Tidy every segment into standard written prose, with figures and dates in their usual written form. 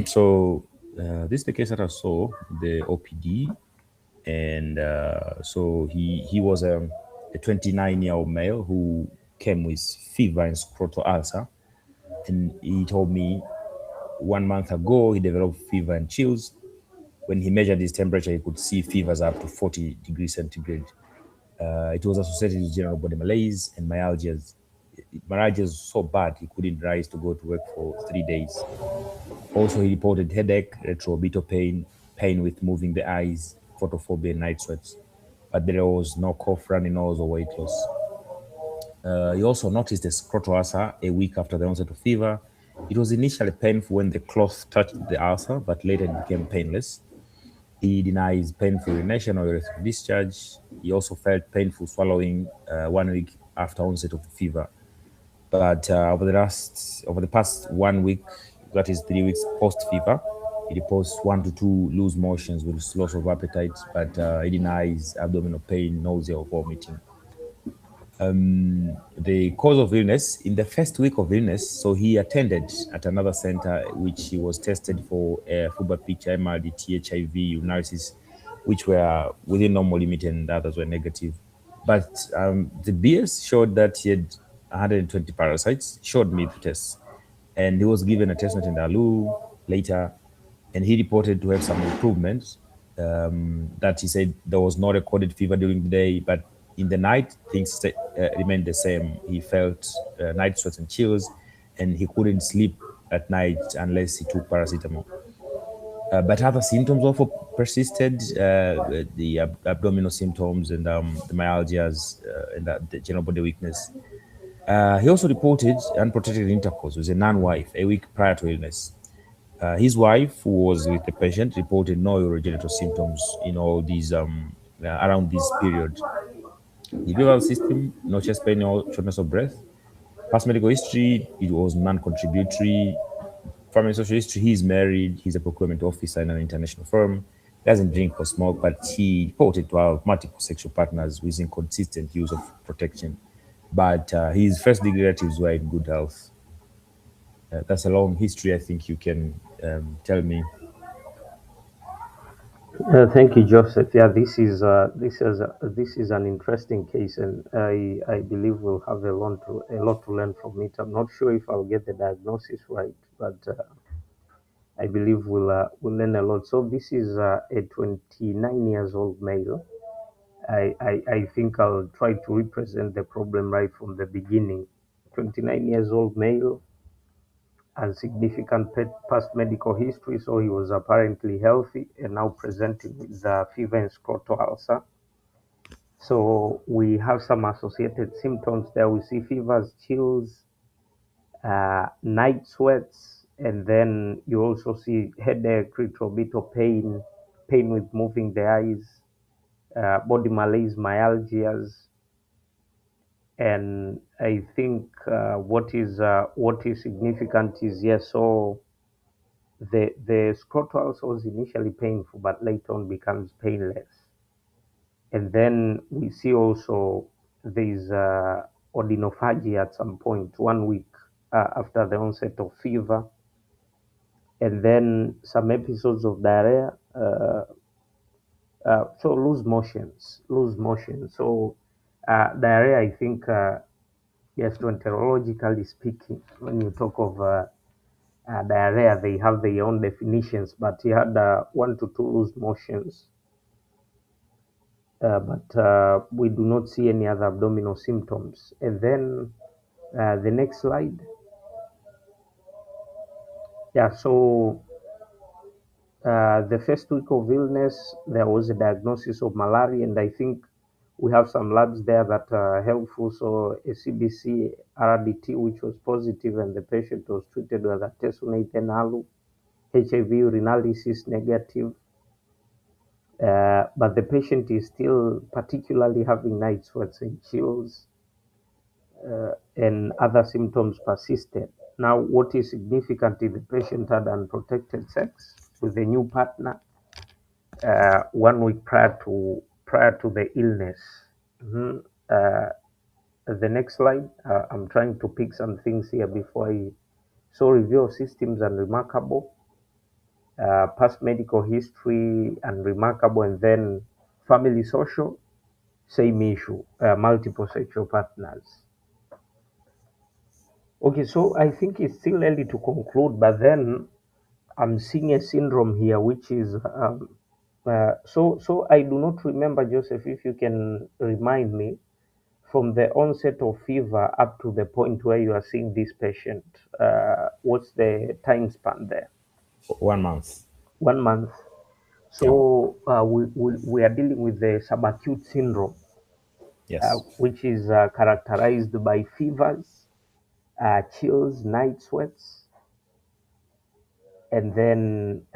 So this is the case that I saw the OPD, and so he was a 29-year-old male who came with fever and scrotal ulcer, and he told me 1 month ago he developed fever and chills. When he measured his temperature, he could see fevers up to 40 degrees centigrade. It was associated with general body malaise and myalgias. Myalgia was so bad he couldn't rise to go to work for 3 days. Also, he reported headache, retroorbital pain, pain with moving the eyes, photophobia, and night sweats. But there was no cough, runny nose, or weight loss. He also noticed a scrotal ulcer a week after the onset of fever. It was initially painful when the cloth touched the ulcer, but later it became painless. He denies painful urination or urethral discharge. He also felt painful swallowing 1 week after onset of the fever. But over the past 1 week, that is 3 weeks post fever, he reports 1 to 2 loose motions with loss of appetite, but he denies abdominal pain, nausea, or vomiting. The cause of illness in the first week of illness, so he attended at another center which he was tested for FUBA picture, MRD, THIV, urinalysis, which were within normal limit and others were negative. But the BS showed that he had 120 parasites, showed me the tests, and he was given a test net in Dalu later, and he reported to have some improvements. That he said there was no recorded fever during the day, but in the night things remained the same. He felt night sweats and chills, and he couldn't sleep at night unless he took paracetamol. But other symptoms also persisted, the abdominal symptoms and the myalgias and the general body weakness. He also reported unprotected intercourse with a non-wife a week prior to illness. His wife, who was with the patient, reported no urogenital symptoms in all these around this period. Behavioral system, no chest pain or shortness of breath. Past medical history, it was non-contributory. Family social history, he's married, he's a procurement officer in an international firm, doesn't drink or smoke, but he reported to have multiple sexual partners with inconsistent use of protection. But his first degree relatives were in good health. That's a long history. I think you can tell me. Thank you, Joseph. Yeah, this is an interesting case, and I believe we'll have a lot to learn from it. I'm not sure if I'll get the diagnosis right, but I believe we'll learn a lot. So this is a 29 years old male. I think I'll try to represent the problem right from the beginning. 29 years old male, and significant past medical history, so he was apparently healthy and now presenting with fever and scrotal ulcer. So we have some associated symptoms there. We see fevers, chills, night sweats, and then you also see headache, retroorbital pain, pain with moving the eyes, body malaise, myalgias, and I think what is significant is yes, so the scrotal ulcer was initially painful, but later on becomes painless. And then we see also there's odinophagy at some point, 1 week after the onset of fever, and then some episodes of diarrhea. So lose motion. So diarrhea, I think, gastroenterologically speaking, when you talk of diarrhea, they have their own definitions, but he had 1 to 2 loose motions, but we do not see any other abdominal symptoms. And then the next slide. Yeah, so the first week of illness, there was a diagnosis of malaria, and I think we have some labs there that are helpful. So a CBC RDT, which was positive, and the patient was treated with artesunate and ALU. HIV urinalysis negative, but the patient is still particularly having night sweats and chills, and other symptoms persisted. Now, what is significant is the patient had unprotected sex with a new partner 1 week prior to the illness. Mhm. Uh, the next slide. I'm trying to pick some things here before I. So review of systems and remarkable. past medical history, unremarkable, and then family social, same issue, multiple sexual partners. Okay, so I think it's still early to conclude, but then I'm seeing a syndrome here, which is so I do not remember, Joseph, if you can remind me from the onset of fever up to the point where you are seeing this patient. What's the time span there? 1 month. 1 month. Yeah. So we are dealing with the subacute syndrome, Yes. which is characterized by fevers, chills, night sweats, and then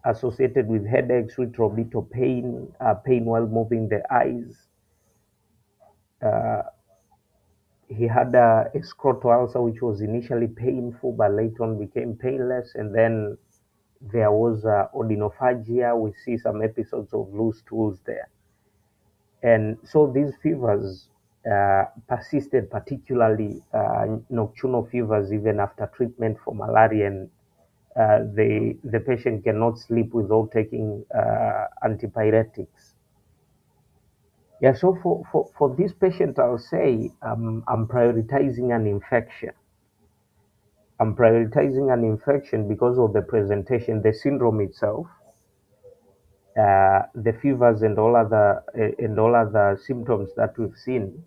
associated with headaches, retroorbital pain, pain while moving the eyes. He had a scrotal ulcer, which was initially painful, but later on became painless. And then there was odinophagia. We see some episodes of loose stools there. And so these fevers persisted, particularly nocturnal fevers, even after treatment for malaria. And the patient cannot sleep without taking antipyretics. Yeah, so for this patient, I'll say I'm prioritizing an infection. I'm prioritizing an infection because of the presentation, the syndrome itself, the fevers and all other symptoms that we've seen,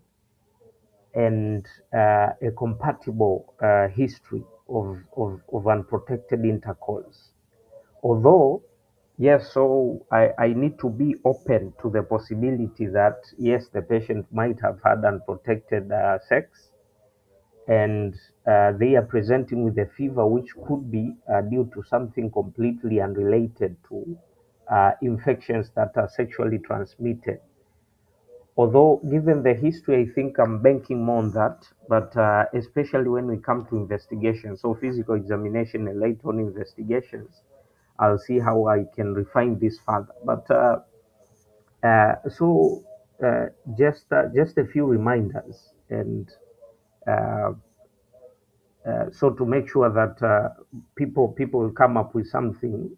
and a compatible history of unprotected intercourse. Although, yes, so I need to be open to the possibility that, yes, the patient might have had unprotected sex, and they are presenting with a fever which could be due to something completely unrelated to infections that are sexually transmitted. Although, given the history, I think I'm banking more on that, but especially when we come to investigation, so physical examination and later on investigations, I'll see how I can refine this further. But so just a few reminders, and uh, so to make sure that people will come up with something,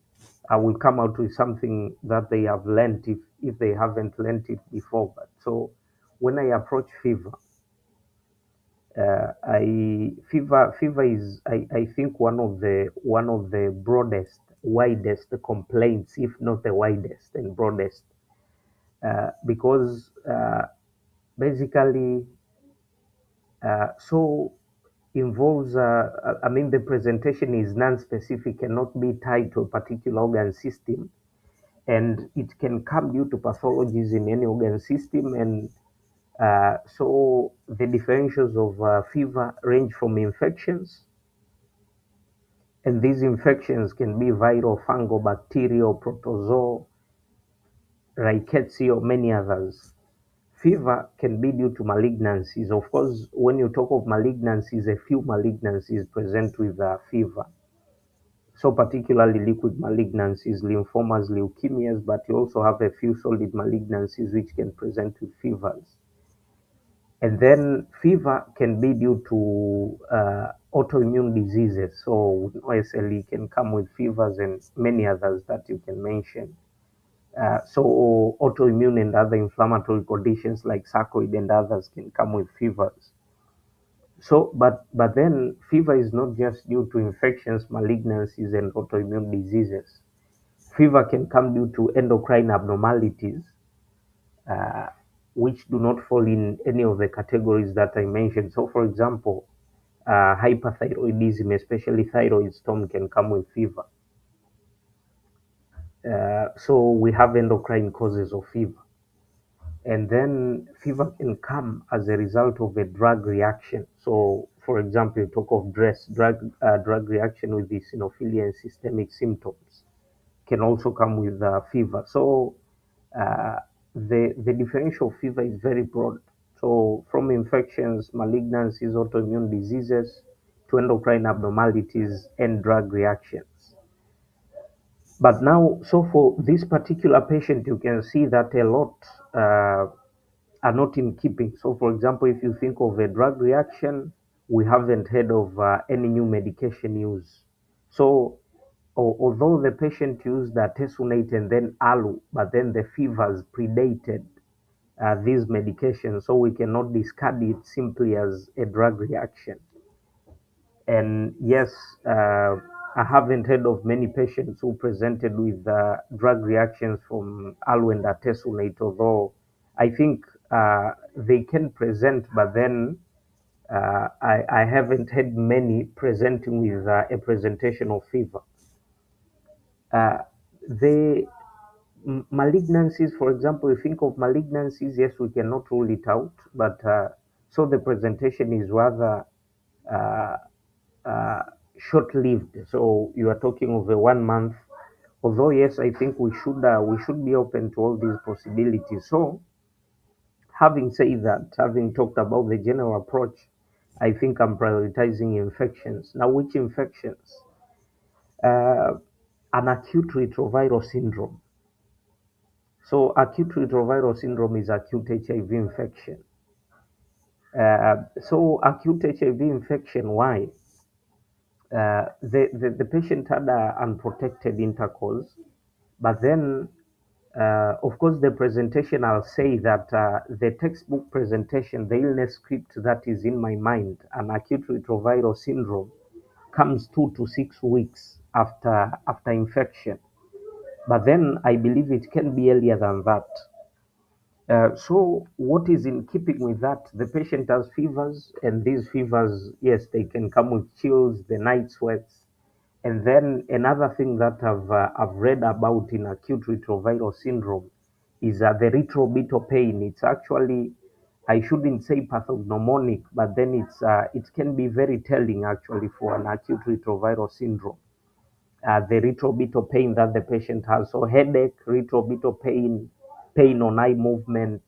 will come out with something that they have learned if they haven't learned it before. But so when I approach fever, I fever is I think one of the broadest, widest complaints, if not the widest and broadest, because basically so involves I mean the presentation is non-specific, cannot be tied to a particular organ system, and it can come due to pathologies in any organ system. And so the differentials of fever range from infections, and these infections can be viral, fungal, bacterial, protozoal, rickettsial, many others. Fever can be due to malignancies. Of course, when you talk of malignancies, a few malignancies present with fever. So particularly liquid malignancies, lymphomas, leukemias, but you also have a few solid malignancies which can present with fevers. And then fever can be due to autoimmune diseases. So OSLE can come with fevers and many others that you can mention. So autoimmune and other inflammatory conditions like sarcoid and others can come with fevers. So, but then fever is not just due to infections, malignancies, and autoimmune diseases. Fever can come due to endocrine abnormalities, uh, which do not fall in any of the categories that I mentioned. So, for example, hyperthyroidism, especially thyroid storm, can come with fever. So we have endocrine causes of fever. And then fever can come as a result of a drug reaction. So, for example, you talk of drug reaction with the eosinophilia and systemic symptoms can also come with fever. So, uh, the differential fever is very broad. So, from infections, malignancies, autoimmune diseases, to endocrine abnormalities and drug reactions. But now, so for this particular patient, you can see that a lot are not in keeping. So, for example, if you think of a drug reaction, we haven't heard of any new medication use. So, although the patient used artesunate and then alu, but then the fevers predated these medications, so we cannot discard it simply as a drug reaction. And yes, I haven't heard of many patients who presented with drug reactions from alu and artesunate, although I think they can present, but then I haven't had many presenting with a presentation of fever. Uh, the malignancies, for example, you think of malignancies, yes, we cannot rule it out, but so the presentation is rather uh, uh, short-lived. So you are talking of a 1 month. Although yes, I think we should be open to all these possibilities. So having said that, having talked about the general approach, I think I'm prioritizing infections. Now, which infections? Uh, an acute retroviral syndrome. So acute retroviral syndrome is acute HIV infection. So acute HIV infection, why? The patient had unprotected intercourse, but then, of course, the presentation, I'll say that the textbook presentation, the illness script that is in my mind, an acute retroviral syndrome comes 2 to 6 weeks after infection. But then I believe it can be earlier than that. So what is in keeping with that? The patient has fevers, and these fevers, yes, they can come with chills, the night sweats. And then another thing that I've read about in acute retroviral syndrome is the retroorbital pain. It's actually, I shouldn't say pathognomonic, but then it can be very telling actually for an acute retroviral syndrome. The retroorbital pain that the patient has. So headache, retroorbital pain, pain on eye movement,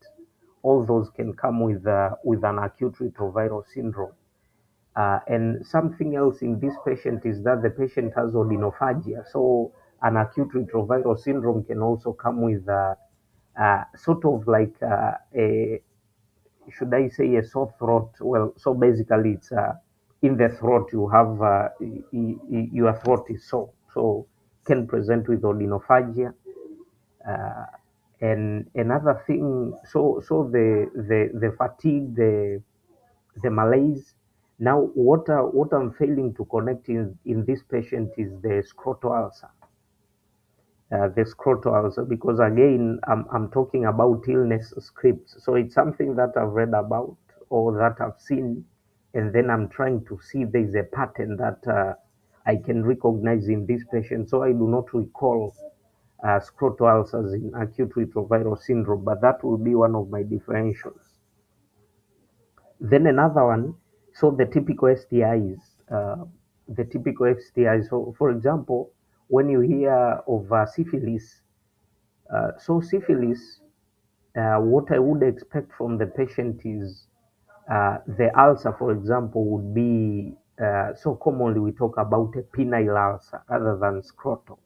all those can come with an acute retroviral syndrome. And something else in this patient is that the patient has odinophagia. So an acute retroviral syndrome can also come with sort of like a, should I say, a sore throat? Well, so basically it's in the throat you have your throat is sore. So can present with odinophagia. Uh, and another thing, so the fatigue, the malaise. Now, what I'm failing to connect in this patient is the scrotal ulcer. The scrotal ulcer, because again, I'm talking about illness scripts. So it's something that I've read about or that I've seen, and then I'm trying to see if there's a pattern that I can recognize in this patient. So I do not recall scrotal ulcers in acute retroviral syndrome, but that will be one of my differentials. Then another one, so the typical STIs, the typical STIs. So, for example, when you hear of syphilis, so syphilis, what I would expect from the patient is the ulcer, for example, would be so commonly we talk about a penile ulcer rather than scrotal,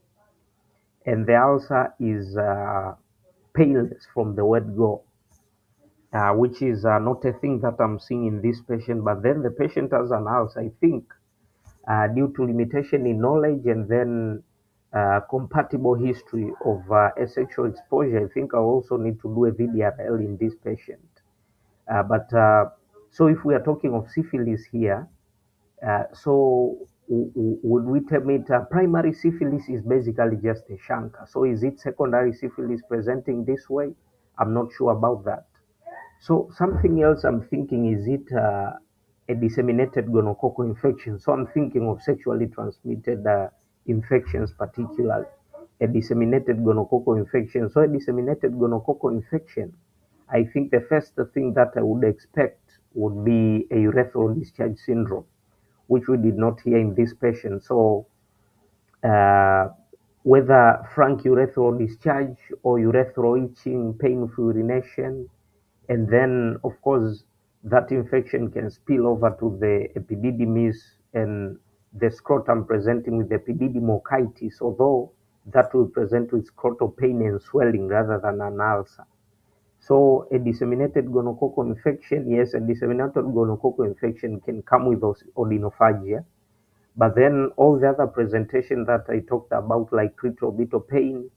and the ulcer is painless from the word go. Which is not a thing that I'm seeing in this patient. But then the patient has an ulcer, I think, due to limitation in knowledge and then compatible history of a sexual exposure. I think I also need to do a VDRL in this patient. But so if we are talking of syphilis here, so would we term it primary syphilis is basically just a chancre. So is it secondary syphilis presenting this way? I'm not sure about that. So something else I'm thinking, is it a disseminated gonococcal infection? So I'm thinking of sexually transmitted infections, particularly a disseminated gonococcal infection. So a disseminated gonococcal infection, I think the first thing that I would expect would be a urethral discharge syndrome, which we did not hear in this patient. So uh, whether frank urethral discharge or urethral itching, painful urination, and then of course that infection can spill over to the epididymis and the scrotum presenting with epididymochitis, although that will present with scrotal pain and swelling rather than an ulcer. So a disseminated gonococcal infection, yes, a disseminated gonococcal infection can come with odinophagia, But then all the other presentation that I talked about, like retroorbital pain,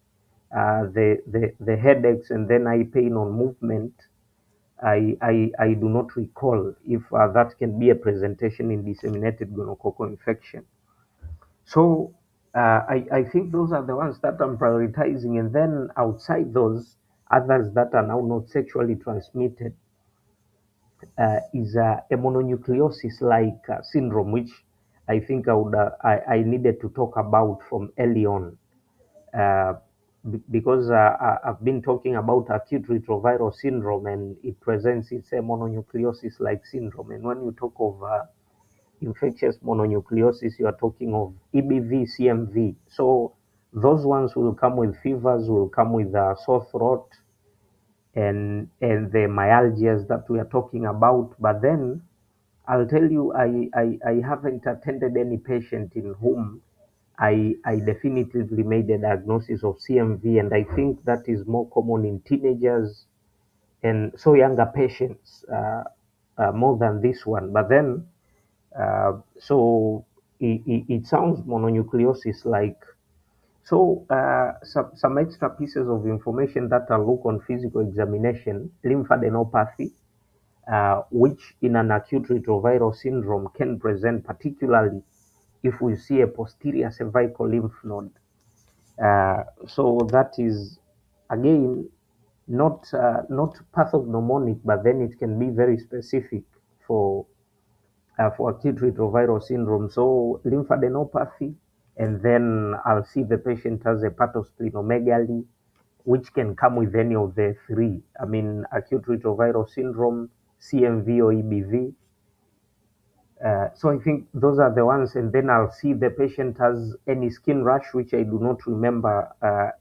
the headaches, and then eye pain on movement, I do not recall if that can be a presentation in disseminated gonococcal infection. So I think those are the ones that I'm prioritizing. And then outside those, others that are now not sexually transmitted is a mononucleosis like syndrome, which I think I needed to talk about from early on. Uh, because I've been talking about acute retroviral syndrome and it presents it's a mononucleosis like syndrome. And when you talk of infectious mononucleosis, you are talking of EBV, CMV. So those ones will come with fevers, will come with sore throat, and the myalgias that we are talking about. But then I'll tell you, I haven't attended any patient in whom I definitively made a diagnosis of CMV, and I think that is more common in teenagers and so younger patients more than this one. But then, so it sounds mononucleosis like. So some extra pieces of information that I'll look on physical examination: lymphadenopathy, which in an acute retroviral syndrome can present particularly if we see a posterior cervical lymph node. So that is again not pathognomonic, but then it can be very specific for acute retroviral syndrome. So lymphadenopathy, and then I'll see the patient has hepatosplenomegaly, which can come with any of the three. I mean, acute retroviral syndrome, CMV or EBV. So I think those are the ones, and then I'll see the patient has any skin rash, which I do not remember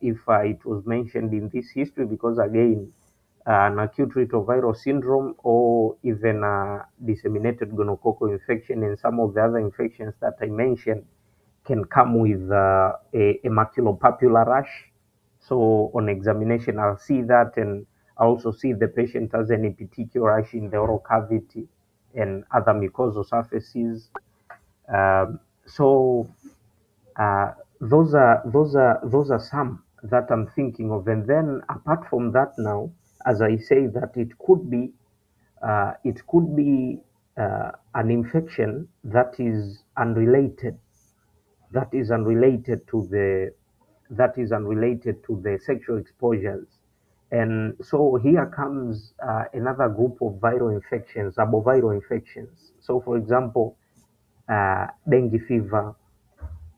if it was mentioned in this history, because again, an acute retroviral syndrome or even a disseminated gonococcal infection and some of the other infections that I mentioned can come with a maculopapular rash. So on examination, I'll see that, and I also see the patient has an epithelial rash in the oral cavity and other mucosal surfaces. So those are some that I'm thinking of. And then apart from that, now as I say that it could be an infection that is unrelated to the sexual exposures. And so here comes another group of viral infections, arboviral infections. So, for example, dengue fever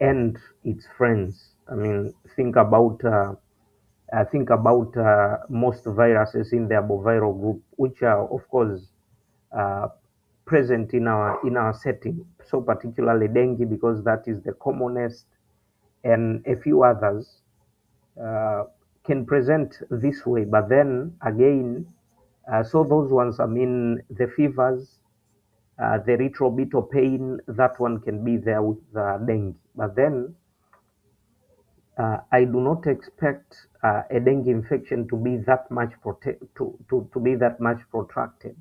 and its friends. I mean, think about most viruses in the arboviral group, which are, of course, uh, present in our setting. So, particularly dengue, because that is the commonest, and a few others uh, can present this way. But then again, so those ones, I mean, the fevers, the retroorbital pain, that one can be there with dengue. But then I do not expect a dengue infection to be that much to be that much protracted.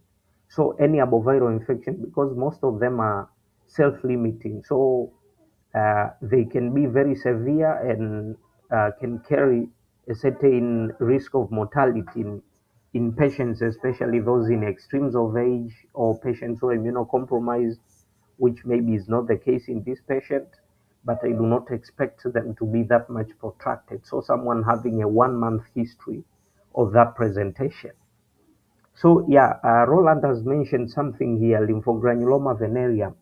So any arboviral infection, because most of them are self-limiting, so they can be very severe and can carry a certain risk of mortality in patients, especially those in extremes of age or patients who are immunocompromised, which maybe is not the case in this patient, but I do not expect them to be that much protracted. So someone having a 1 month history of that presentation. So yeah, Roland has mentioned something here, lymphogranuloma venereum.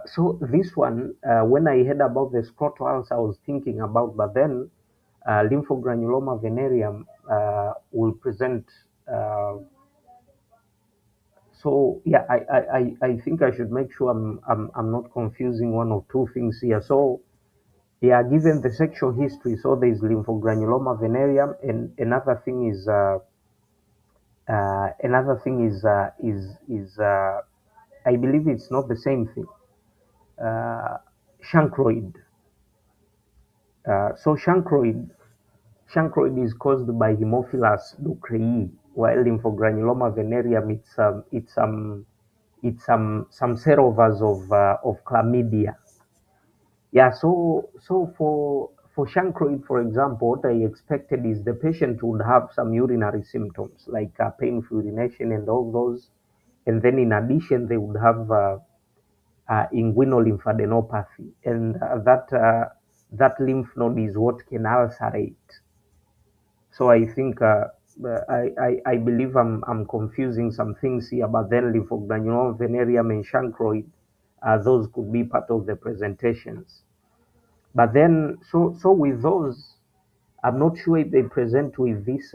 So this one, when I heard about the scrotal ulcer, I was thinking about, but then lymphogranuloma venereum will present. So yeah, I think I should make sure I'm not confusing one or two things here. So yeah, given the sexual history, so there is lymphogranuloma venereum, and another thing is I believe it's not the same thing. Chancroid. So chancroid is caused by Haemophilus ducreyi, while lymphogranuloma venereum it's some serovars of chlamydia. Yeah, so for chancroid, for example, what I expected is the patient would have some urinary symptoms like painful urination and all those, and then in addition they would have inguinal lymphadenopathy, and that lymph node is what can ulcerate. So I think I believe I'm confusing some things here, but then lymphogranuloma venereum and chancroid, those could be part of the presentations. But then, so with those, I'm not sure if they present with this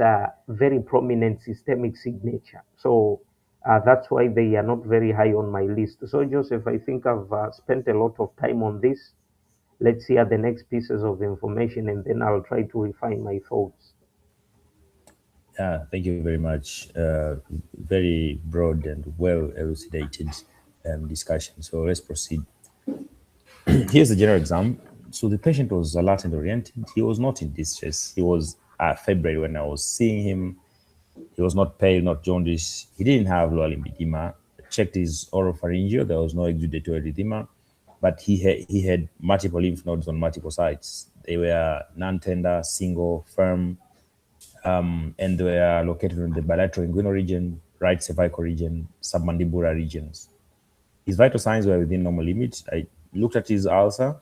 very prominent systemic signature. So that's why they are not very high on my list. So Joseph, I think I've spent a lot of time on this. Let's see at the next pieces of information, and then I'll try to refine my thoughts. Thank you very much. Very broad and well elucidated discussion. So let's proceed. Here's the general exam. So the patient was alert and oriented. He was not in distress. He was febrile when I was seeing him. He was not pale, not jaundice. He didn't have lower limb edema. Checked his oropharyngeal. There was no exudatory edema, but he had multiple lymph nodes on multiple sites. They were non-tender, single, firm, and they were located in the bilateral inguinal region, right cervical region, submandibular regions. His vital signs were within normal limits. I looked at his ulcer.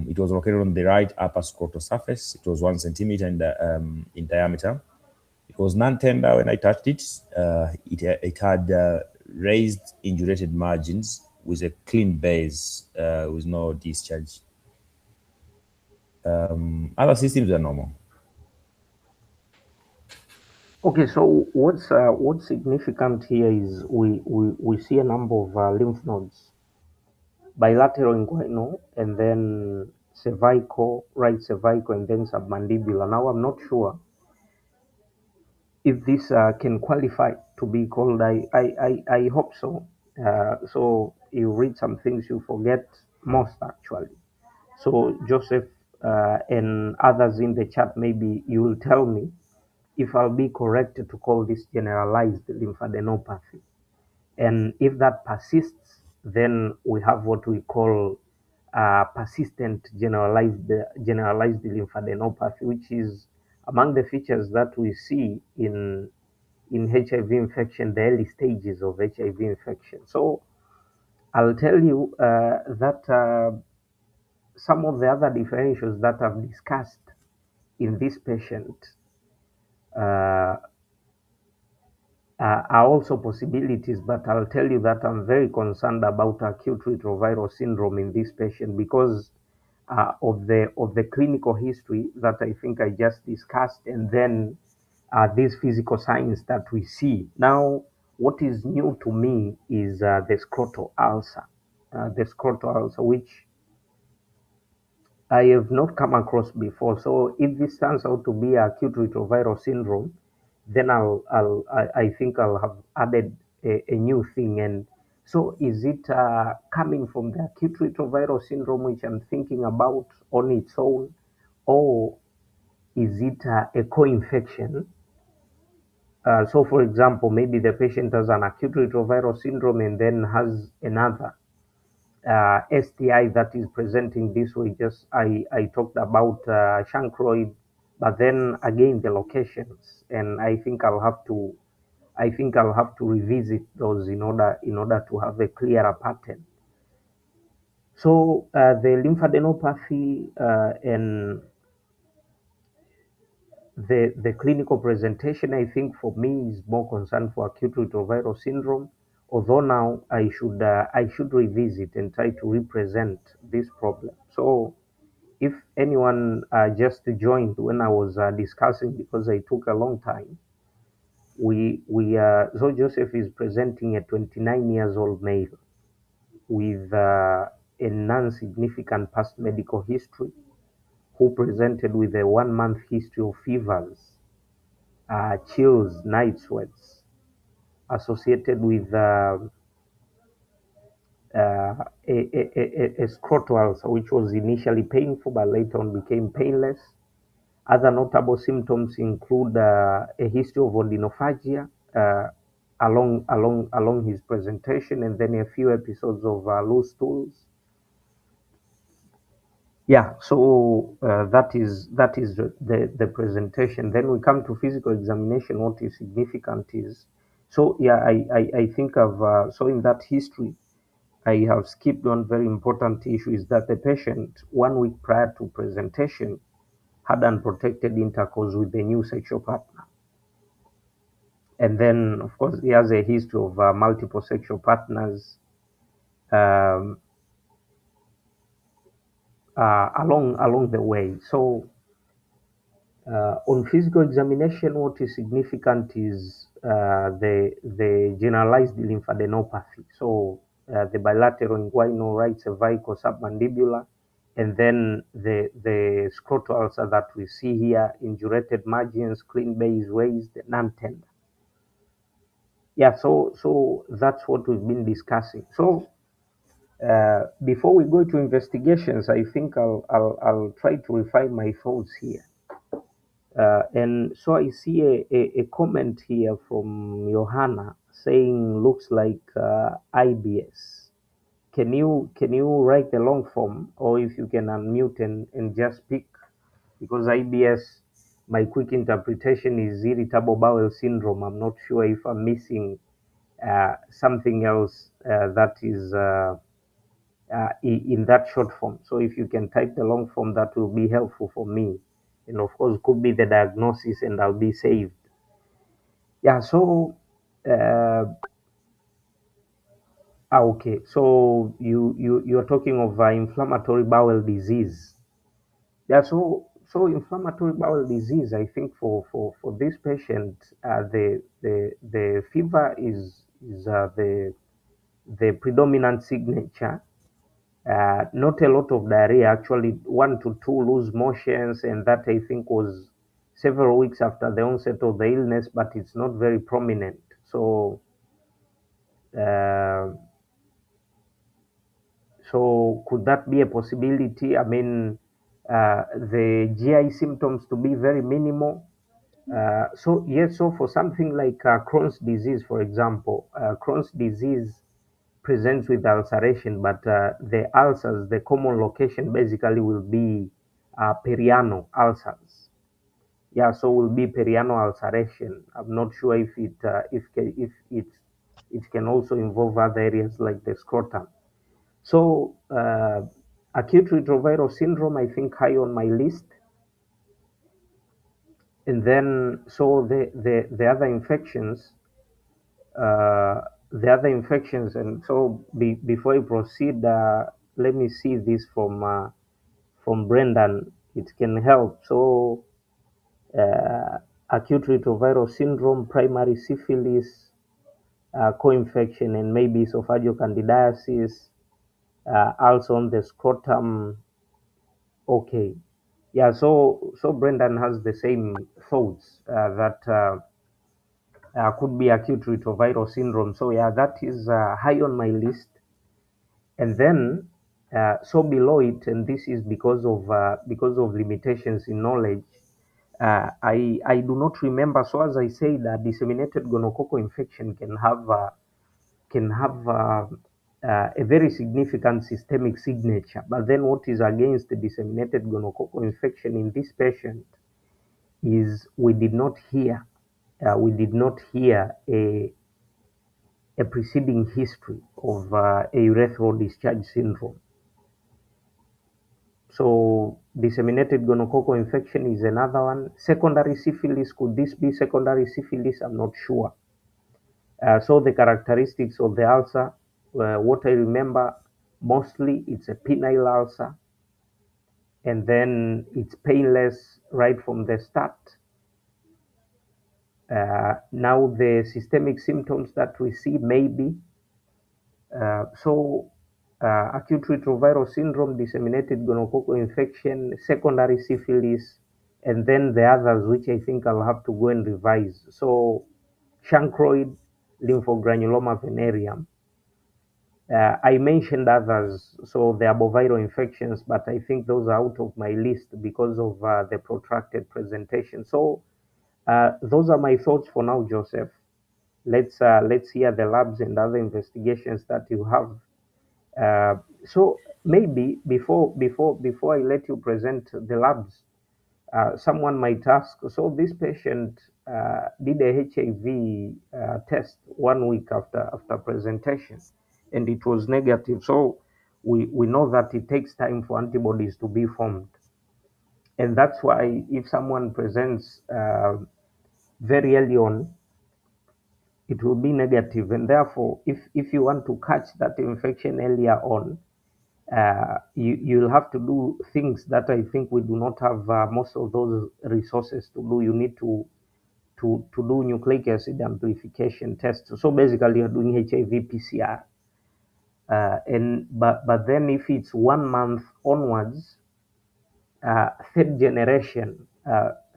It was located on the right upper scrotal surface. It was 1 centimeter in diameter. It was non-tender when I touched it. It had raised indurated margins with a clean base with no discharge. Other systems are normal. Okay, so what's significant here is we see a number of lymph nodes, bilateral inguinal, and then cervical, right cervical, and then submandibular. Now I'm not sure if this can qualify to be called. I hope so. So you read some things, you forget most actually. So Joseph and others in the chat, maybe you will tell me if I'll be correct to call this generalized lymphadenopathy. And if that persists, then we have what we call persistent generalized lymphadenopathy, which is among the features that we see in HIV infection, the early stages of HIV infection. So I'll tell you that some of the other differentials that I've discussed in this patient uh, are also possibilities, but I'll tell you that I'm very concerned about acute retroviral syndrome in this patient because of the clinical history that I think I just discussed, and then these physical signs that we see. Now, what is new to me is the scrotal ulcer, which I have not come across before. So if this turns out to be acute retroviral syndrome, then I think I'll have added a new thing. And so is it coming from the acute retroviral syndrome, which I'm thinking about on its own, or is it a co-infection? So for example, maybe the patient has an acute retroviral syndrome and then has another STI that is presenting this way. Just I talked about chancroid, but then again the locations, and I think I'll have to revisit those in order to have a clearer pattern. So the lymphadenopathy and the clinical presentation, I think for me is more concerned for acute retroviral syndrome. Although now I should revisit and try to represent this problem. So if anyone just joined when I was discussing, because I took a long time, so Joseph is presenting a 29 years old male with a non-significant past medical history, who presented with a 1 month history of fevers, chills, night sweats, associated with a scrotal ulcer, which was initially painful but later on became painless. Other notable symptoms include a history of odynophagia along his presentation, and then a few episodes of loose stools. Yeah, so that is the presentation. Then we come to physical examination. What is significant is, so yeah, I think of so in that history, I have skipped one very important issue is that the patient 1 week prior to presentation had unprotected intercourse with the new sexual partner, and then of course he has a history of multiple sexual partners um, along the way. So on physical examination, what is significant is the generalized lymphadenopathy. So the bilateral inguinal, right cervical, submandibular, and then the scrotal ulcer that we see here, indurated margins, clean base, raised, non-tender. Yeah, so that's what we've been discussing. So before we go to investigations, I think I'll try to refine my thoughts here. And so I see a comment here from Johanna saying looks like IBS. Can you write the long form, or if you can unmute and just speak, because IBS, my quick interpretation is irritable bowel syndrome. I'm not sure if I'm missing something else that is in that short form. So if you can type the long form, that will be helpful for me. And of course, could be the diagnosis, and I'll be saved. Yeah. So, okay. So you're talking of inflammatory bowel disease. Yeah. So inflammatory bowel disease. I think for this patient, the fever is the predominant signature. Not a lot of diarrhea, actually 1 to 2 loose motions, and that I think was several weeks after the onset of the illness, but it's not very prominent. So, uh, so could that be a possibility? I mean, the GI symptoms to be very minimal. So yes, so for something like Crohn's disease, for example, Crohn's disease presents with ulceration, but the ulcers, the common location basically will be perianal ulcers. Yeah, so will be perianal ulceration. I'm not sure if it can also involve other areas like the scrotum. So acute retroviral syndrome, I think high on my list, and then so the other infections. Uh, the other infections. And so before I proceed, let me see this from Brendan. It can help. So acute retroviral syndrome, primary syphilis, co-infection, and maybe esophageal candidiasis, also on the scrotum. Okay. Yeah, so Brendan has the same thoughts that could be acute retroviral syndrome. So yeah, that is high on my list. And then so below it, and this is because of limitations in knowledge, I do not remember. So as I said, disseminated gonococcal infection can have a very significant systemic signature. But then what is against the disseminated gonococcal infection in this patient is we did not hear a preceding history of a urethral discharge syndrome. So disseminated gonococcal infection is another one. Secondary syphilis, could this be secondary syphilis? I'm not sure. So the characteristics of the ulcer, what I remember mostly, it's a penile ulcer, and then it's painless right from the start. Now the systemic symptoms that we see maybe so acute retroviral syndrome, disseminated gonococcal infection, secondary syphilis, and then the others, which I think I'll have to go and revise. So chancroid, lymphogranuloma venereum. I mentioned others, so the arboviral infections, but I think those are out of my list because of the protracted presentation. So those are my thoughts for now, Joseph. Let's hear the labs and other investigations that you have So maybe before I let you present the labs, someone might ask, so this patient did a HIV test 1 week after presentation, and it was negative. So we know that it takes time for antibodies to be formed, and that's why if someone presents very early on, it will be negative, and therefore, if you want to catch that infection earlier on, you'll have to do things that I think we do not have most of those resources to do. You need to do nucleic acid amplification tests. So basically, you're doing HIV PCR. But then if it's 1 month onwards, third generation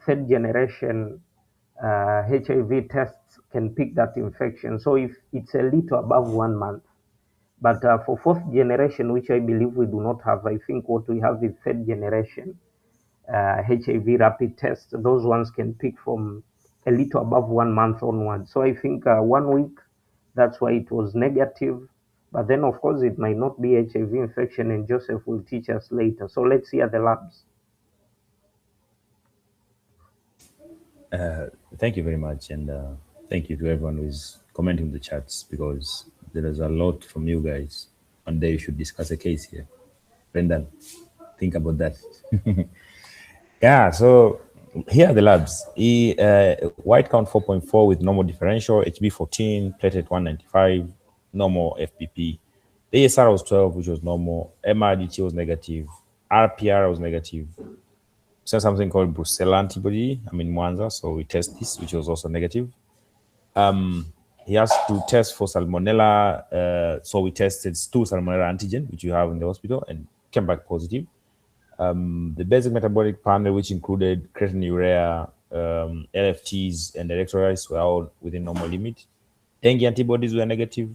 third generation HIV tests can pick that infection. So if it's a little above 1 month, but for fourth generation, which I believe we do not have, I think what we have is third generation HIV rapid tests. Those ones can pick from a little above 1 month onwards. So I think 1 week, that's why it was negative. But then, of course, it might not be HIV infection, and Joseph will teach us later. So let's see at the labs. Thank you very much, and thank you to everyone who is commenting in the chats, because there is a lot from you guys. One day we should discuss a case here. Brendan, think about that. Yeah, so here are the labs. White count 4.4 with normal differential, HB 14, platelet 195, normal FPP. The ASR was 12, which was normal. MRDT was negative. RPR was negative. So something called Brucella antibody. I'm in Mwanza, so we test this, which was also negative. He has to test for salmonella. So we tested 2 salmonella antigen, which you have in the hospital, and came back positive. The basic metabolic panel, which included creatine urea, LFTs, and electrolytes, were all within normal limit. Dengue antibodies were negative.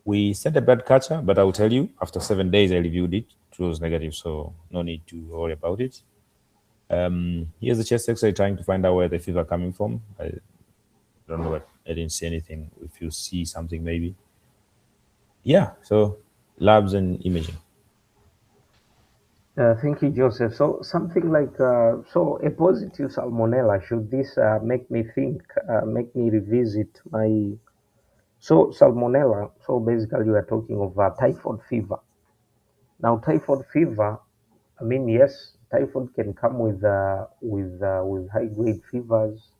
We sent a blood culture, but I will tell you, after 7 days, I reviewed it. It was negative, so no need to worry about it. Here's the chest X-ray trying to find out where the fever coming from. I don't know, but I didn't see anything. If you see something, maybe. Yeah, so labs and imaging. Thank you, Joseph. So something like so a positive salmonella. Should this make me think, make me revisit my so salmonella? So basically, we are talking of typhoid fever. Now, typhoid fever. I mean, yes, typhoid can come with high grade fevers.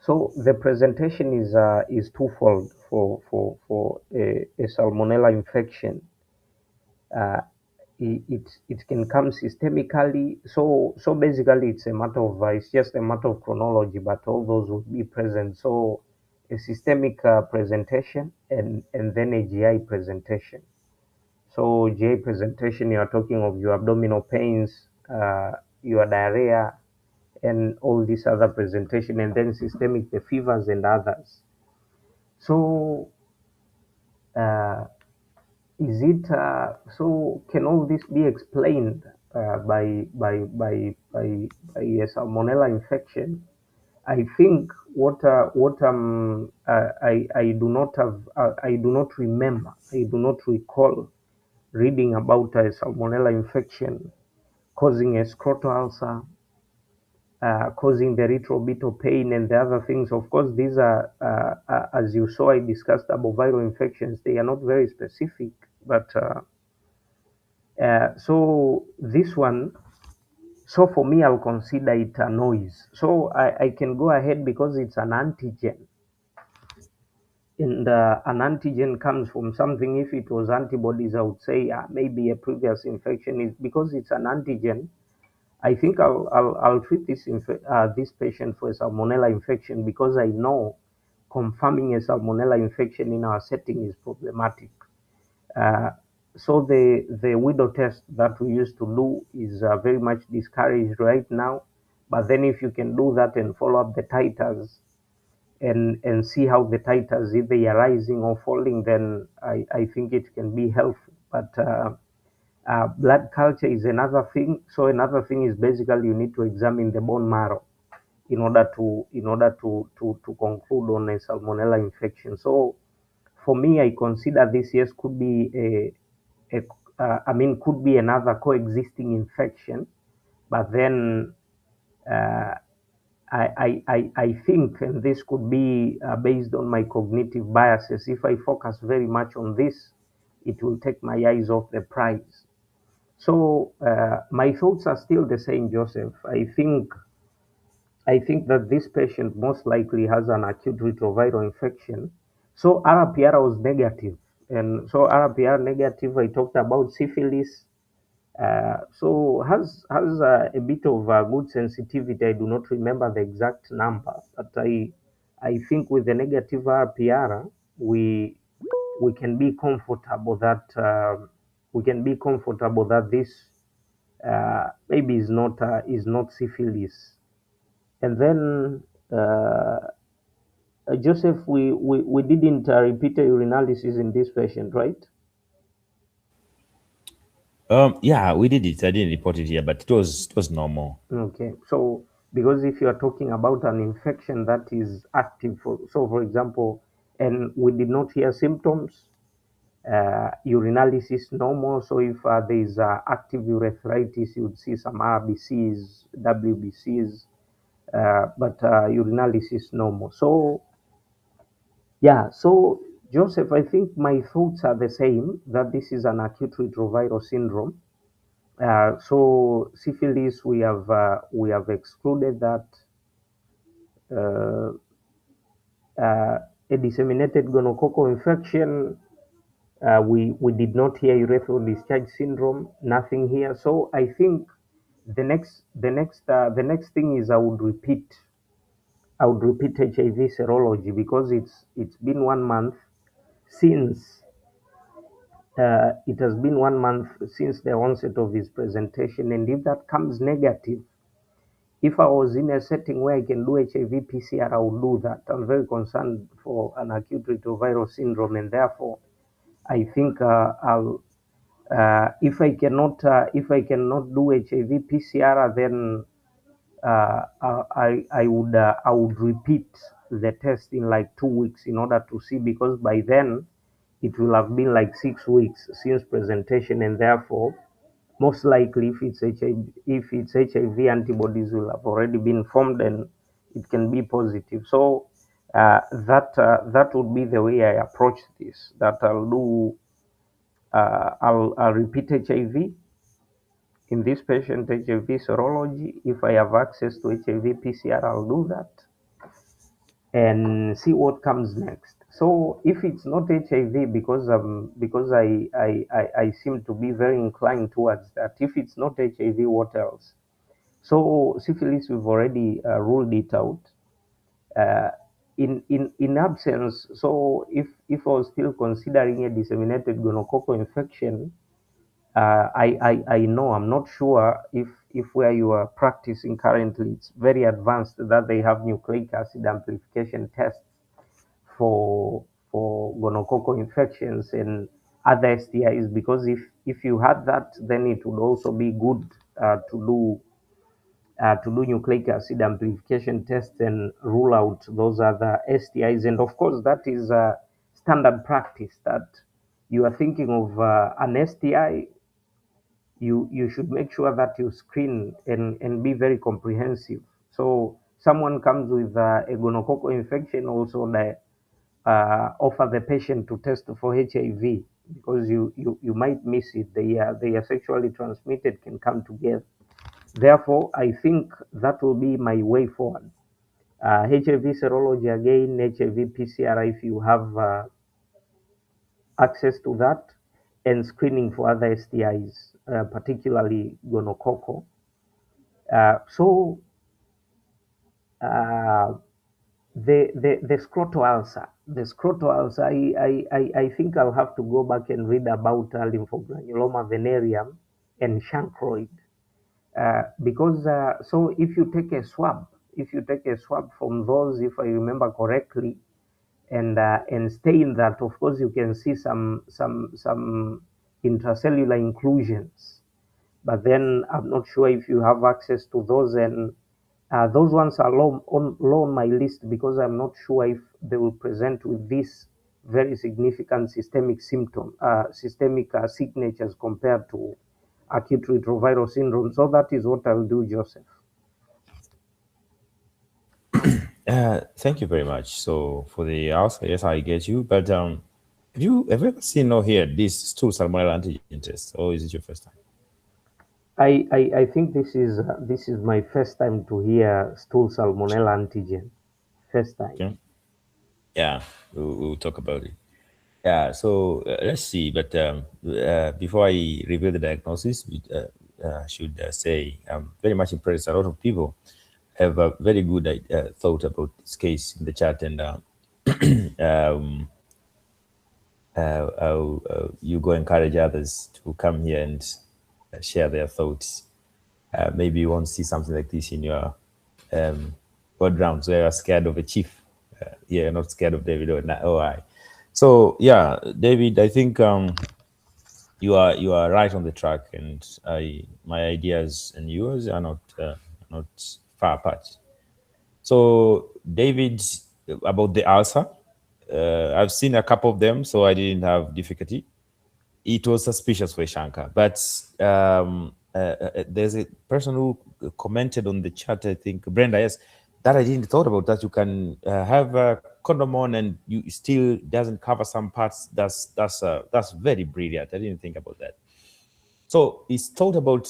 So the presentation is twofold for a salmonella infection. It can come systemically. So basically, it's a matter of it's just a matter of chronology, but all those would be present. So a systemic presentation and then a GI presentation. So GI presentation, you are talking of your abdominal pains, your diarrhea, and all these other presentation, and then systemic, the fevers and others. So uh, is it so? Can all this be explained by a salmonella infection? I think I do not have I do not remember, I do not recall reading about a salmonella infection causing a scrotal ulcer, causing the retroorbital pain and the other things. Of course, these are, as you saw, I discussed about viral infections. They are not very specific, but so this one, so for me, I'll consider it a noise. So I can go ahead because it's an antigen. And an antigen comes from something. If it was antibodies, I would say maybe a previous infection. Is because it's an antigen. I think I'll treat this patient for a salmonella infection because I know confirming a salmonella infection in our setting is problematic. Uh, so the widow test that we used to do is very much discouraged right now. But then if you can do that and follow up the titers and see how the titers, if they are rising or falling, then I think it can be helpful. But blood culture is another thing. So another thing is basically you need to examine the bone marrow in order to conclude on a salmonella infection. So for me, I consider this, yes, could be a could be another coexisting infection, but then uh, I think, and this could be based on my cognitive biases, if I focus very much on this, it will take my eyes off the prize. So my thoughts are still the same, Joseph. I think that this patient most likely has an acute retroviral infection. So RPR was negative, and so RPR negative. I talked about syphilis. So has a bit of a good sensitivity. I do not remember the exact number, but I think with the negative RPR we can be comfortable that this maybe is not syphilis. And then Joseph, we didn't repeat a urinalysis in this patient, right? Yeah, we did it. I didn't report it here, but it was normal. Okay, so because if you are talking about an infection that is active, for example, and we did not hear symptoms, urinalysis normal. So if there is active urethritis, you would see some RBCs, WBCs, but urinalysis normal. So yeah, so Joseph, I think my thoughts are the same that this is an acute retroviral syndrome. So syphilis, we have excluded that. Uh, a disseminated gonococcal infection, we did not hear urethral discharge syndrome, nothing here. So I think the next thing is I would repeat HIV serology because it's been 1 month since it has been 1 month since the onset of his presentation, and if that comes negative, if I was in a setting where I can do HIV PCR, I would do that. I'm very concerned for an acute retroviral syndrome, and therefore I think if I cannot do HIV PCR, then I would repeat the test in like 2 weeks in order to see, because by then it will have been like 6 weeks since presentation, and therefore most likely if it's HIV antibodies will have already been formed and it can be positive. So that would be the way I approach this. That I'll repeat HIV in this patient, HIV serology. If I have access to HIV PCR, I'll do that and see what comes next. So if it's not HIV, because I seem to be very inclined towards that. If it's not HIV, what else? So syphilis, we've already ruled it out. Uh, in absence, so if I was still considering a disseminated gonococcal infection, I know, I'm not sure if where you are practicing currently it's very advanced that they have nucleic acid amplification tests for gonococcal infections and other STIs, because if you had that, then it would also be good to do nucleic acid amplification tests and rule out those other STIs. And of course, that is standard practice, that you are thinking of an STI, you should make sure that you screen and be very comprehensive. So someone comes with a gonococcal infection, also offer the patient to test for HIV, because you might miss it. They are sexually transmitted, can come together. Therefore, I think that will be my way forward. HIV serology again, HIV PCR if you have access to that, and screening for other STIs, particularly gonococcal. So uh, the scrotal ulcer, I think I'll have to go back and read about lymphogranuloma venereum and chancroid, because so if you take a swab from those, if I remember correctly, and stain that, of course you can see some intracellular inclusions, but then I'm not sure if you have access to those, and those ones are low on my list, because I'm not sure if they will present with this very significant systemic signatures compared to acute retroviral syndrome. So that is what I'll do, Joseph. Thank you very much. So for the answer, yes, I get you. But have you ever seen or heard this stool salmonella antigen test, or is it your first time? I think this is my first time to hear stool salmonella antigen. First time. Okay. Yeah, we'll talk about it. Yeah, so let's see. But before I reveal the diagnosis, I should say I'm very much impressed. A lot of people have a very good thought about this case in the chat, and um, you go encourage others to come here and share their thoughts. Maybe you won't see something like this in your um, background, so you're scared of a chief. Yeah, you're not scared of David or I. So yeah, David, I think you are right on the track, and my ideas and yours are not far apart. So David, about the ulcer, I've seen a couple of them, so I didn't have difficulty. It was suspicious for Shankar, but there's a person who commented on the chat, I think Brenda, yes, that I didn't thought about, that you can have a condom on and you still doesn't cover some parts. That's very brilliant. I didn't think about that. So it's thought about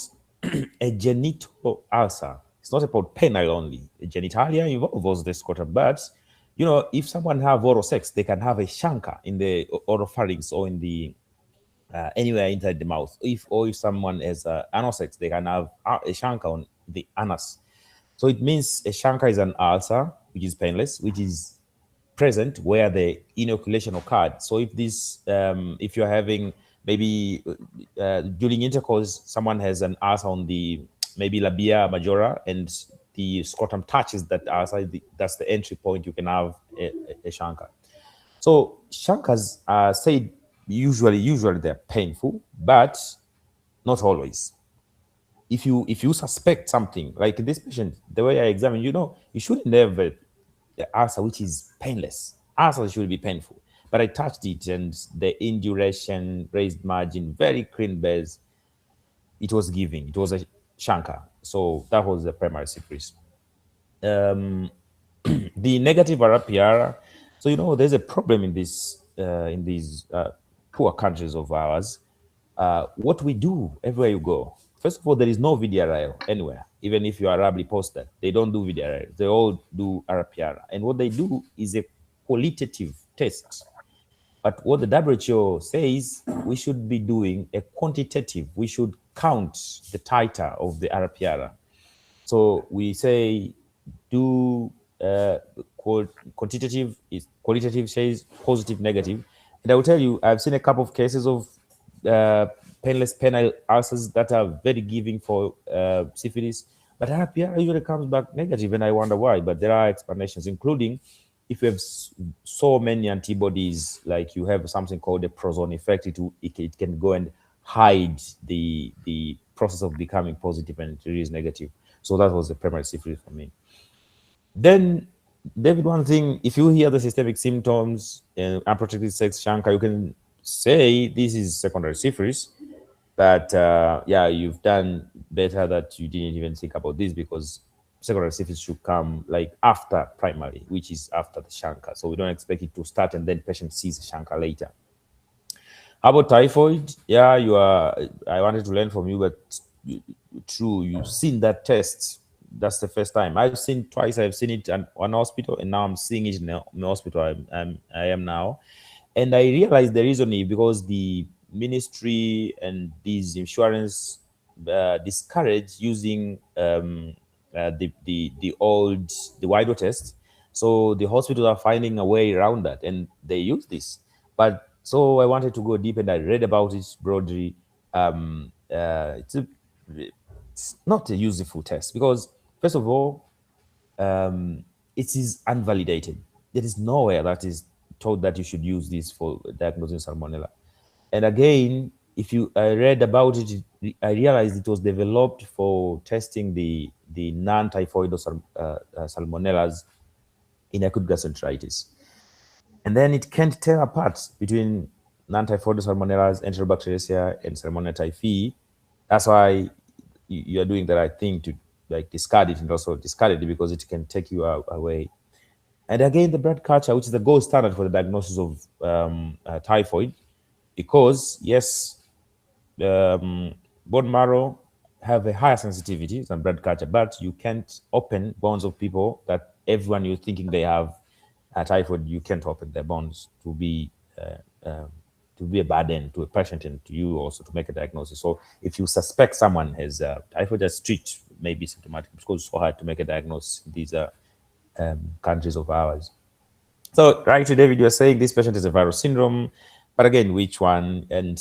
a genital ulcer. It's not about penile only. A genitalia involves the scrotum, but if someone have oral sex, they can have a chancre in the oropharynx or in the anywhere inside the mouth. If someone has anal sex, they can have a chancre on the anus. So it means a chancre is an ulcer which is painless, which is present where the inoculation occurred. So if you're having maybe during intercourse, someone has an ulcer on the maybe labia majora, and the scrotum touches that ulcer, that's the entry point. You can have a chancre. So chancres are said usually they're painful, but not always. If you suspect something like this patient, the way I examine, you shouldn't have a ulcer which is painless. Ulcer should be painful. But I touched it, and the induration, raised margin, very clean base, it was giving. It was a chancre. So that was the primary secret. The negative RPR. So there's a problem in these poor countries of ours. What we do everywhere you go. First of all, there is no VDRL anywhere. Even if you are Rabli posted, they don't do VDRL. They all do RPR. And what they do is a qualitative test. But what the WHO says, we should be doing a quantitative. We should count the titer of the RPR. So we say do quantitative is qualitative, says positive, negative. And I will tell you, I've seen a couple of cases of uh, painless penile ulcers that are very giving for syphilis, but RPR usually comes back negative, and I wonder why. But there are explanations, including if you have so many antibodies, like you have something called a prozone effect, it can go and hide the process of becoming positive, and it is negative. So that was the primary syphilis for me. Then, David, one thing, if you hear the systemic symptoms and unprotected sex chancre, you can say this is secondary syphilis. But yeah, you've done better that you didn't even think about this, because secondary syphilis should come like after primary, which is after the chancre. So we don't expect it to start and then patient sees the chancre later. How about typhoid? Yeah, you are. I wanted to learn from you, but true, you've seen that test. That's the first time I've seen twice. I've seen it at one hospital, and now I'm seeing it in the hospital I am now. And I realized the reason is because the ministry and these insurance discourage using the wider test. So the hospitals are finding a way around that, and they use this. But so I wanted to go deep, and I read about it broadly. It's not a useful test because, first of all, it is unvalidated. There is nowhere that is told that you should use this for diagnosing salmonella. And again, if you I read about it, I realized it was developed for testing the non-typhoid salmonellas in acute gastroenteritis. And then it can't tell apart between non-typhoidal salmonella, enterobacteriaceae, and salmonella typhi. That's why you are doing the right thing to like discard it and also discard it because it can take you away. And again, the blood culture, which is the gold standard for the diagnosis of typhoid, because yes, bone marrow have a higher sensitivity than blood culture, but you can't open bones of people that everyone you're thinking they have typhoid. You can't open their bones to be a burden to a patient and to you also to make a diagnosis. So if you suspect someone has typhoid, just treat maybe symptomatic because it's so hard to make a diagnosis in these countries of ours. So, right, to David, you're saying this patient is a viral syndrome, but again, which one? And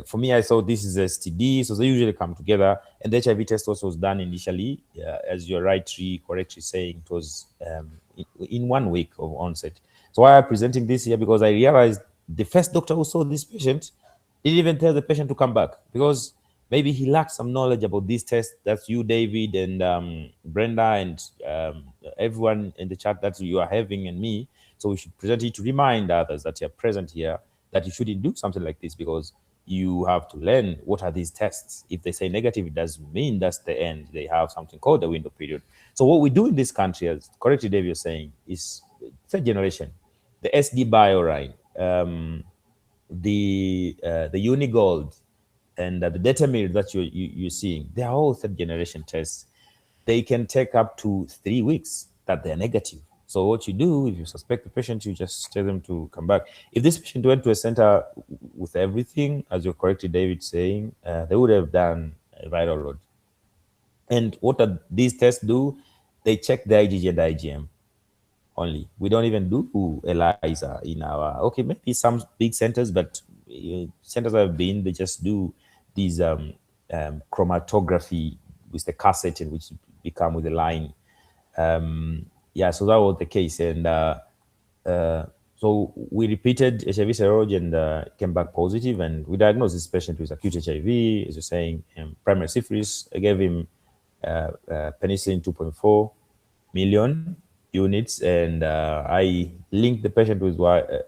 for me, I thought this is STD, so they usually come together. And the HIV test also was done initially, as you're correctly saying, it was in 1 week of onset. So why I'm presenting this here because I realized the first doctor who saw this patient didn't even tell the patient to come back because maybe he lacked some knowledge about this test. That's you, David, and Brenda, and everyone in the chat that you are having, and me. So we should present it to remind others that you're present here that you shouldn't do something like this because you have to learn what are these tests. If they say negative, it doesn't mean that's the end. They have something called the window period. So what we do in this country, as correctly Dave was saying, is third generation. The SD Biorine, the Unigold, and the Detamir that you're seeing, they are all third generation tests. They can take up to 3 weeks that they're negative. So what you do, if you suspect the patient, you just tell them to come back. If this patient went to a center with everything, as you're correctly, David, saying, they would have done a viral load. And what these tests do? They check the IgG and IgM only. We don't even do ELISA in our, okay, maybe some big centers, but centers I've been, they just do these chromatography with the cassette in which become with the line. Yeah, so that was the case. And so we repeated HIV serology and came back positive, and we diagnosed this patient with acute HIV, as you're saying, primary syphilis. I gave him penicillin 2.4 million units, and I linked the patient with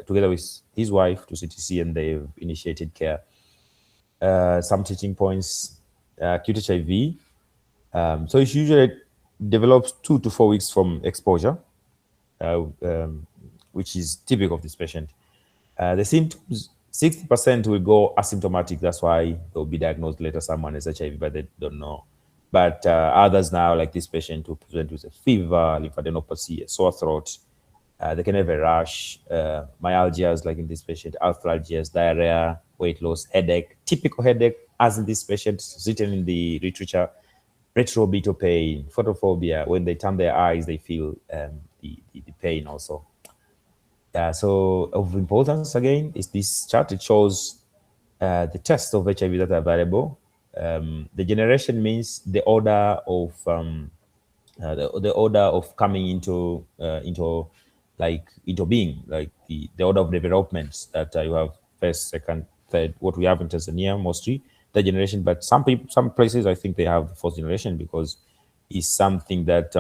together with his wife to CTC, and they've initiated care. Some teaching points: acute HIV. So it usually develops 2 to 4 weeks from exposure, which is typical of this patient. The symptoms, 60% will go asymptomatic. That's why they'll be diagnosed later. Someone has HIV, but they don't know. But others now, like this patient, who present with a fever, lymphadenopathy, a sore throat. They can have a rash, myalgias, like in this patient, arthralgias, diarrhea, weight loss, headache, typical headache, as in this patient, written in the literature, retroorbital pain, photophobia. When they turn their eyes, they feel the pain also. So of importance again is this chart. It shows the tests of HIV that are available. The generation means the order of the order of coming into being, like the order of developments that you have first, second, third. What we have in Tanzania mostly third generation, but some places I think they have the fourth generation because it's something that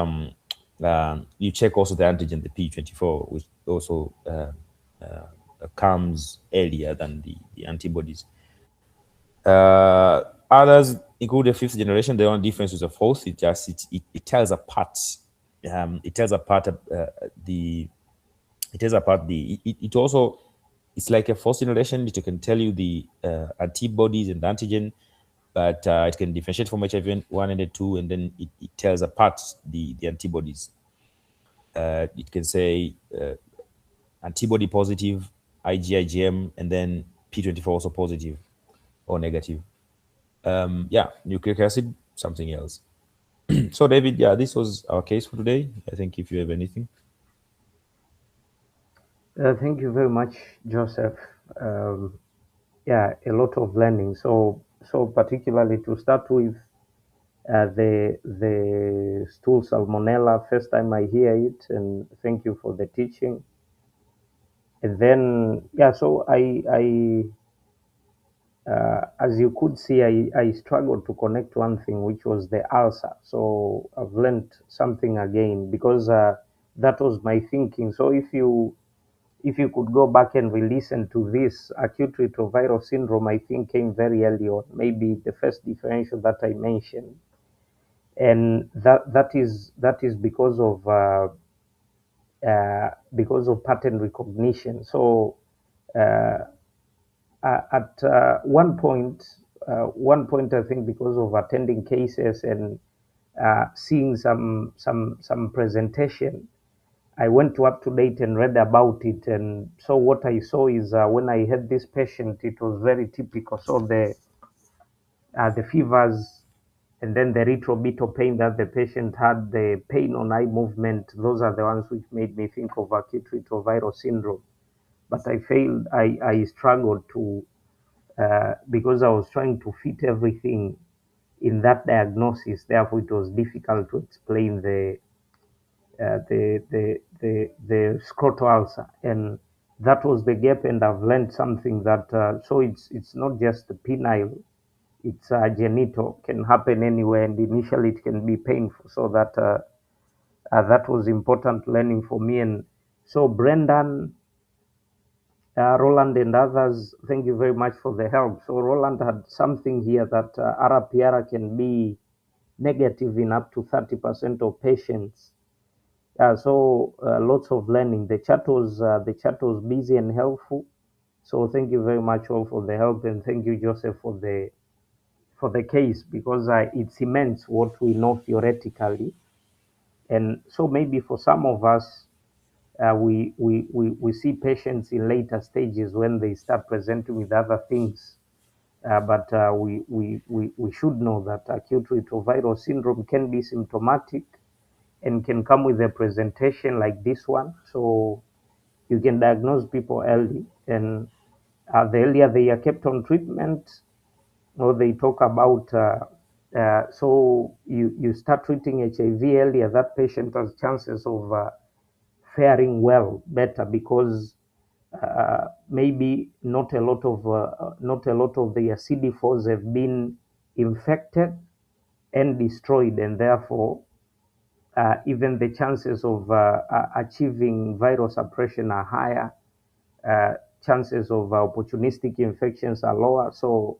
you check also the antigen, the P24, which also comes earlier than the antibodies. Others include the fifth generation. The only difference with the fourth, it tells apart. It tells apart the. It tells apart the. It also, it's like a fourth generation. It can tell you the antibodies and the antigen, but it can differentiate from HIV 1 and 2, and then it tells apart the antibodies. It can say antibody positive, IgM, and then P24 also positive or negative. Yeah, nucleic acid, something else. So, David, yeah, this was our case for today. I think if you have anything. Thank you very much, Joseph. Um, yeah, a lot of learning. So particularly to start with, the stool salmonella. First time I hear it, and thank you for the teaching. And then yeah, so as you could see, I struggled to connect one thing, which was the ulcer. So I've learned something again because that was my thinking. So if you if you could go back and re-listen to this, acute retroviral syndrome, I think came very early on, maybe the first differential that I mentioned, and that is because of pattern recognition. So uh, at one point, I think because of attending cases and seeing some presentation, I went to Up to Date and read about it. And so what I saw is when I had this patient, it was very typical. So the fevers and then the retroorbital pain that the patient had, the pain on eye movement, those are the ones which made me think of acute retroviral syndrome. But I struggled to, because I was trying to fit everything in that diagnosis. Therefore, it was difficult to explain the scrotal ulcer, and that was the gap. And I've learned something that so it's not just penile, it's genital, can happen anywhere, and initially it can be painful. So that was important learning for me. And so Brendan, Roland, and others, thank you very much for the help. So Roland had something here that RPR can be negative in up to 30% of patients. So lots of learning. The chat was busy and helpful. So thank you very much all for the help, and thank you, Joseph, for the case, because it's immense what we know theoretically. And so maybe for some of us, we see patients in later stages when they start presenting with other things. But we should know that acute retroviral syndrome can be symptomatic and can come with a presentation like this one. So you can diagnose people early, and the earlier they are kept on treatment, or they talk about, so you start treating HIV earlier, that patient has chances of faring well, better, because maybe not a lot of their CD4s have been infected and destroyed, and therefore even the chances of achieving viral suppression are higher. Uh, Chances of opportunistic infections are lower. So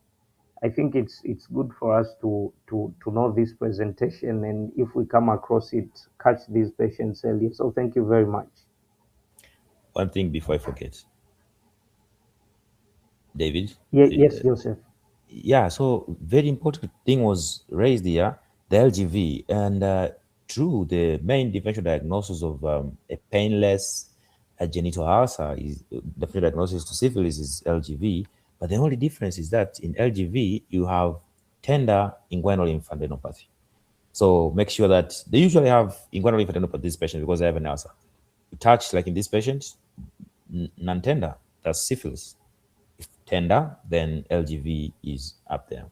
I think it's good for us to know this presentation, and if we come across it, catch these patients early. So thank you very much. One thing before I forget, David. Yes, Joseph. Yeah, so very important thing was raised here, the LGV, and true, the main differential diagnosis of a painless genital ulcer is differential diagnosis to syphilis is LGV, but the only difference is that in LGV you have tender inguinal lymphadenopathy. So make sure that they usually have inguinal lymphadenopathy this patient because they have an ulcer. You touch like in this patient, non-tender, that's syphilis. If tender, then LGV is up there.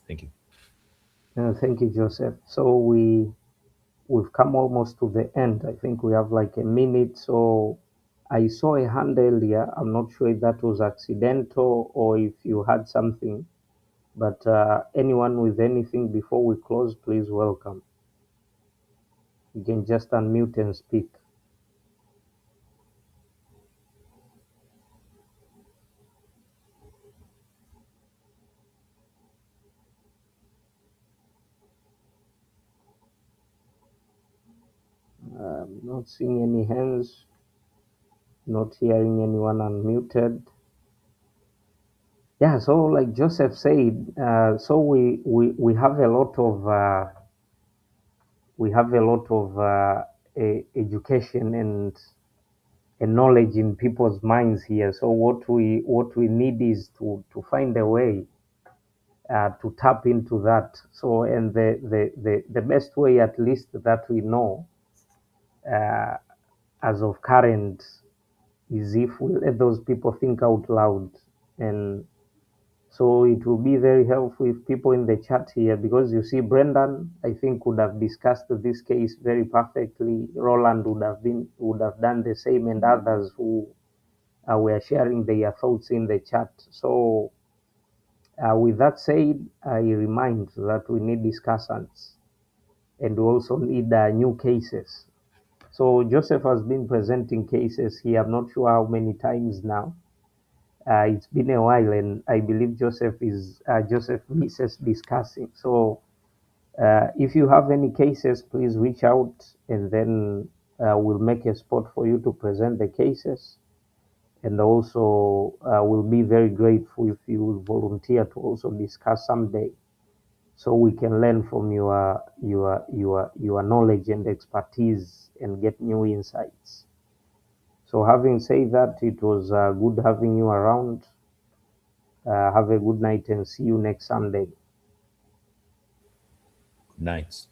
Thank you. Thank you, Joseph. So we've come almost to the end. I think we have like a minute. So I saw a hand earlier. I'm not sure if that was accidental or if you had something. But anyone with anything before we close, please welcome. You can just unmute and speak. Not seeing any hands, not hearing anyone unmuted. Yeah, so like Joseph said, so we have a lot of education and knowledge in people's minds here. So what we need is to find a way to tap into that. So, and the best way, at least that we know uh, as of current, is if we let those people think out loud. And so it will be very helpful if people in the chat here, because you see, Brendan, I think, would have discussed this case very perfectly. Roland would have done the same, and others who were sharing their thoughts in the chat. So with that said, I remind that we need discussants, and we also need new cases. So Joseph has been presenting cases here. I'm not sure how many times now. It's been a while, and I believe Joseph misses discussing. So if you have any cases, please reach out, and then we'll make a spot for you to present the cases. And also, we'll be very grateful if you will volunteer to also discuss someday, so we can learn from your knowledge and expertise and get new insights. So, having said that, it was good having you around. Have a good night and see you next Sunday. Nice.